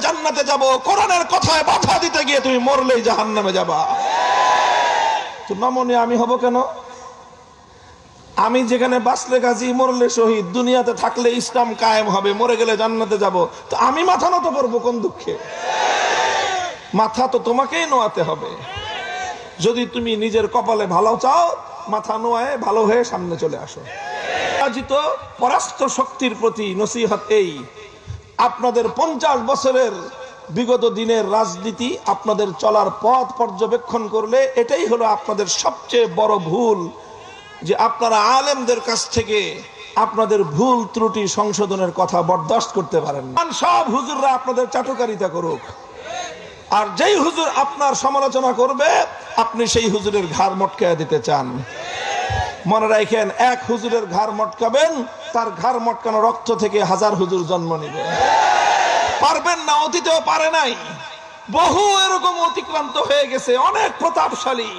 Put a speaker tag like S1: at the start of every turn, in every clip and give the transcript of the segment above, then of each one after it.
S1: জান্নাতে যাব, কোরআনের কথায় বাধা দিতে গিয়ে তুমি মরলেই জাহান্নামে যাবা। তো নমনে আমি হব কেন? আমি যেখানে বাঁচলে গাজী, মরলে শহীদ, দুনিয়াতে থাকলে ইসলাম কায়েম হবে, মরে গেলে জান্নাতে যাব, তো আমি মাথা নত করবো কোন দুঃখে? মাথা তো তোমাকেই নোয়াতে হবে। যদি তুমি নিজের কপালে ভালো চাও, মাথা নোয়ায় ভালো হয়ে সামনে চলে আসো। পরাজিত পরাস্ত শক্তির প্রতি নসিহত এই, আপনাদের 50 বছরের বিগত দিনের রাজনীতি, আপনাদের চলার পথ পর্যবেক্ষণ করলে এটাই হলো আপনাদের সবচেয়ে বড় ভুল, যে আপনারা আলেমদের কাছ থেকে আপনাদের ভুল ত্রুটি সংশোধনের কথা বরদাস্ত করতে পারেন না। সব হুজুররা আপনাদের চাটুকারিতা করুক, আর যেই হুজুর আপনার সমালোচনা করবে আপনি সেই হুজুরের ঘাড় মটকায় দিতে চান। মনে রাখেন, এক হুজুরের ঘাড় মটকাবেন, তার ঘাড় মটকানো রক্ত থেকে 1000 হুজুর জন্ম নিবে। পারবেন না, অতীতেও পারে নাই। বহু এরকম অতিক্রান্ত হয়ে গেছে, অনেক প্রতাপশালী,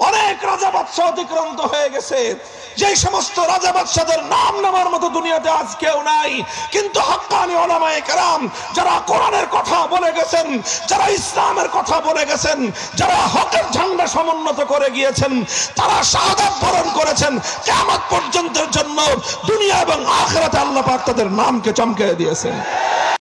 S1: অনেক রাজা বাদশাহ অতিক্রান্ত হয়ে গেছে। যে সমস্ত রাজা বাদশাদের নাম নেওয়ার মতো দুনিয়াতে আজ কেউ নাই, কিন্তু হক্কানি উলামায়ে কেরাম যারা কোরআনের কথা বলে গেছেন, যারা ইসলামের কথা বলে গেছেন, যারা হকের ঝান্ডা সমুন্নত করে গিয়েছেন, তারা শাহাদাত বরণ করেছেন। কিয়ামত পর্যন্তের জন্য দুনিয়া এবং আখিরাতে আল্লাহ পাক তাদের নামকে চমকে দিয়েছেন।